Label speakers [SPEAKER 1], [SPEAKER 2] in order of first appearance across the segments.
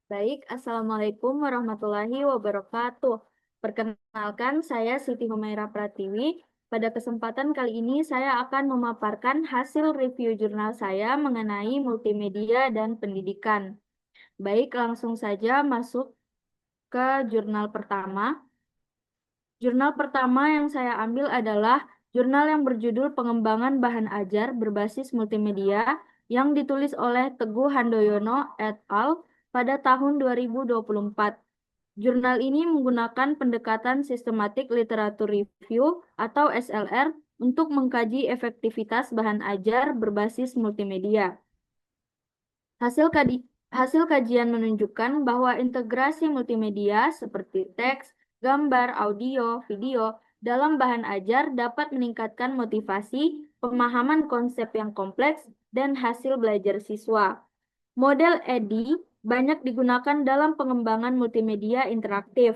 [SPEAKER 1] Baik, Assalamualaikum warahmatullahi wabarakatuh. Perkenalkan, saya Siti Humaira Pratiwi. Pada kesempatan kali ini, saya akan memaparkan hasil review jurnal saya mengenai multimedia dan pendidikan. Baik, langsung saja masuk ke jurnal pertama. Jurnal pertama yang saya ambil adalah jurnal yang berjudul Pengembangan Bahan Ajar Berbasis Multimedia yang ditulis oleh Teguh Handoyono et al. Pada tahun 2024. Jurnal ini menggunakan pendekatan sistematik literatur review atau SLR untuk mengkaji efektivitas bahan ajar berbasis multimedia. Hasil, hasil kajian menunjukkan bahwa integrasi multimedia seperti teks, gambar, audio, video dalam bahan ajar dapat meningkatkan motivasi, pemahaman konsep yang kompleks, dan hasil belajar siswa. Model EDI banyak digunakan dalam pengembangan multimedia interaktif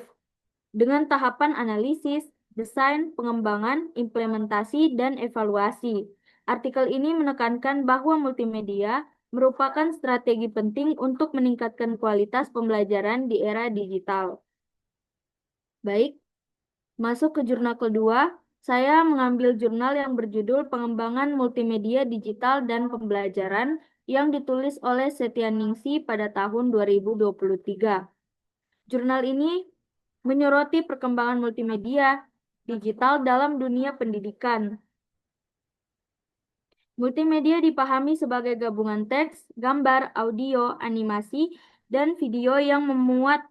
[SPEAKER 1] dengan tahapan analisis, desain, pengembangan, implementasi, dan evaluasi. Artikel ini menekankan bahwa multimedia merupakan strategi penting untuk meningkatkan kualitas pembelajaran di era digital. Baik, masuk ke jurnal kedua, saya mengambil jurnal yang berjudul Pengembangan Multimedia Digital dan Pembelajaran yang ditulis oleh Setianingsih pada tahun 2023. Jurnal ini menyoroti perkembangan multimedia digital dalam dunia pendidikan. Multimedia dipahami sebagai gabungan teks, gambar, audio, animasi, dan video yang membuat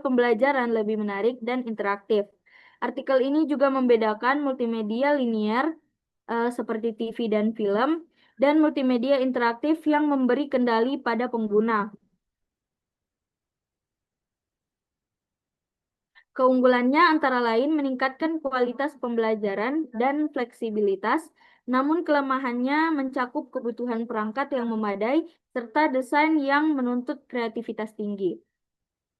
[SPEAKER 1] pembelajaran lebih menarik dan interaktif. Artikel ini juga membedakan multimedia linier seperti TV dan film dan multimedia interaktif yang memberi kendali pada pengguna. Keunggulannya antara lain meningkatkan kualitas pembelajaran dan fleksibilitas, namun kelemahannya mencakup kebutuhan perangkat yang memadai serta desain yang menuntut kreativitas tinggi.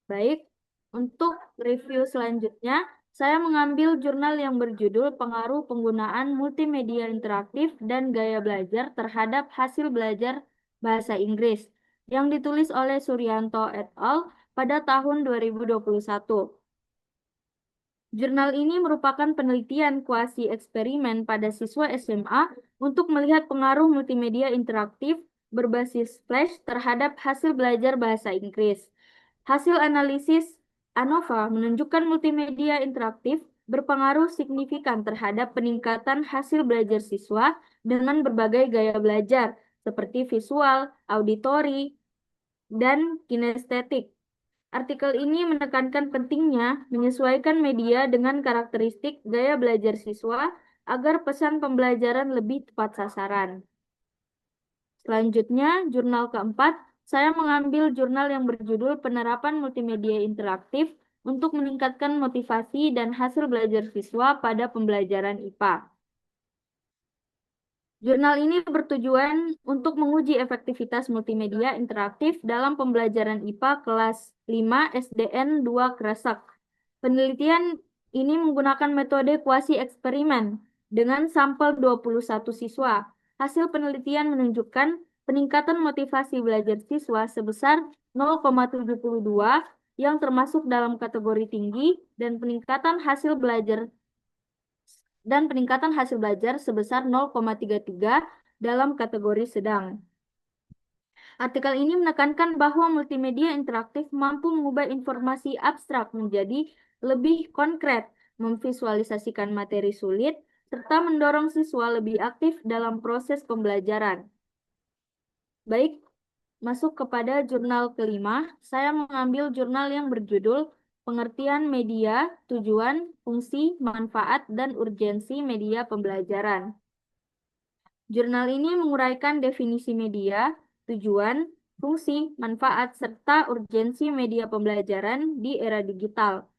[SPEAKER 1] Baik, untuk review selanjutnya, saya mengambil jurnal yang berjudul Pengaruh Penggunaan Multimedia Interaktif dan Gaya Belajar Terhadap Hasil Belajar Bahasa Inggris, yang ditulis oleh Suryanto et al. Pada tahun 2021. Jurnal ini merupakan penelitian kuasi eksperimen pada siswa SMA untuk melihat pengaruh multimedia interaktif berbasis Flash terhadap hasil belajar bahasa Inggris. Hasil analisis ANOVA menunjukkan multimedia interaktif berpengaruh signifikan terhadap peningkatan hasil belajar siswa dengan berbagai gaya belajar seperti visual, auditori, dan kinestetik. Artikel ini menekankan pentingnya menyesuaikan media dengan karakteristik gaya belajar siswa agar pesan pembelajaran lebih tepat sasaran. Selanjutnya, jurnal keempat, saya mengambil jurnal yang berjudul Penerapan Multimedia Interaktif untuk meningkatkan motivasi dan hasil belajar siswa pada pembelajaran IPA. Jurnal ini bertujuan untuk menguji efektivitas multimedia interaktif dalam pembelajaran IPA kelas 5 SDN 2 Kresek. Penelitian ini menggunakan metode kuasi eksperimen dengan sampel 21 siswa. Hasil penelitian menunjukkan peningkatan motivasi belajar siswa sebesar 0,72 yang termasuk dalam kategori tinggi dan peningkatan hasil belajar sebesar 0,33 dalam kategori sedang. Artikel ini menekankan bahwa multimedia interaktif mampu mengubah informasi abstrak menjadi lebih konkret, memvisualisasikan materi sulit, serta mendorong siswa lebih aktif dalam proses pembelajaran. Baik, masuk kepada jurnal kelima, saya mengambil jurnal yang berjudul Pengertian Media, Tujuan, Fungsi, Manfaat, dan Urgensi Media Pembelajaran. Jurnal ini menguraikan definisi media, tujuan, fungsi, manfaat, serta urgensi media pembelajaran di era digital.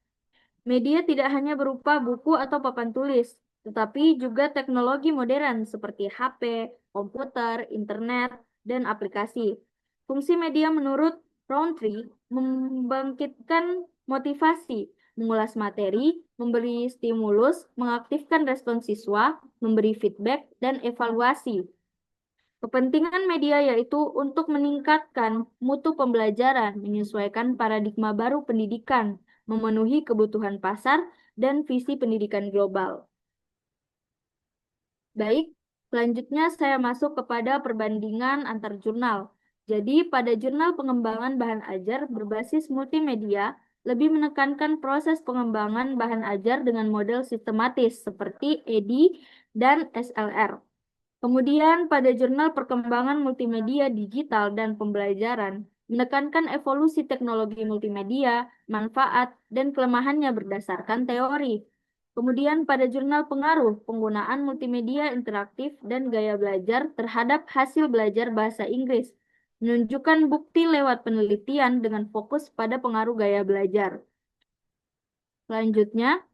[SPEAKER 1] Media tidak hanya berupa buku atau papan tulis, tetapi juga teknologi modern seperti HP, komputer, internet, dan aplikasi. Fungsi media menurut Rountree membangkitkan motivasi, mengulas materi, memberi stimulus, mengaktifkan respons siswa, memberi feedback, dan evaluasi. Kepentingan media yaitu untuk meningkatkan mutu pembelajaran, menyesuaikan paradigma baru pendidikan, memenuhi kebutuhan pasar, dan visi pendidikan global. Baik, selanjutnya saya masuk kepada perbandingan antar jurnal. Jadi, pada jurnal pengembangan bahan ajar berbasis multimedia, lebih menekankan proses pengembangan bahan ajar dengan model sistematis seperti EDI dan SLR. Kemudian, pada jurnal perkembangan multimedia digital dan pembelajaran, menekankan evolusi teknologi multimedia, manfaat, dan kelemahannya berdasarkan teori. Kemudian, pada jurnal pengaruh penggunaan multimedia interaktif dan gaya belajar terhadap hasil belajar bahasa Inggris, menunjukkan bukti lewat penelitian dengan fokus pada pengaruh gaya belajar. Selanjutnya,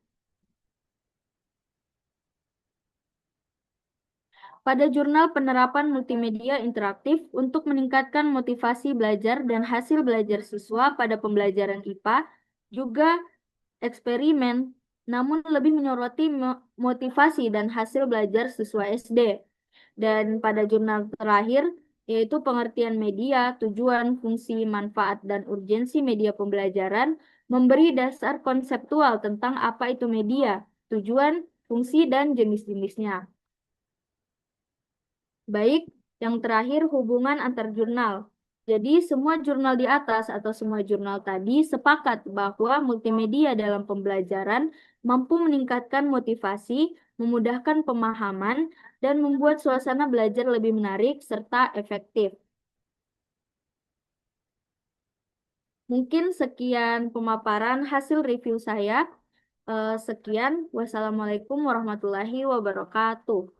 [SPEAKER 1] pada jurnal penerapan multimedia interaktif untuk meningkatkan motivasi belajar dan hasil belajar siswa pada pembelajaran IPA, juga eksperimen, namun lebih menyoroti motivasi dan hasil belajar siswa SD. Dan pada jurnal terakhir, yaitu pengertian media, tujuan, fungsi, manfaat, dan urgensi media pembelajaran, memberi dasar konseptual tentang apa itu media, tujuan, fungsi, dan jenis-jenisnya. Baik, yang terakhir hubungan antar jurnal. Jadi semua jurnal di atas atau semua jurnal tadi sepakat bahwa multimedia dalam pembelajaran mampu meningkatkan motivasi, memudahkan pemahaman, dan membuat suasana belajar lebih menarik serta efektif. Mungkin sekian pemaparan hasil review saya. Sekian, wassalamualaikum warahmatullahi wabarakatuh.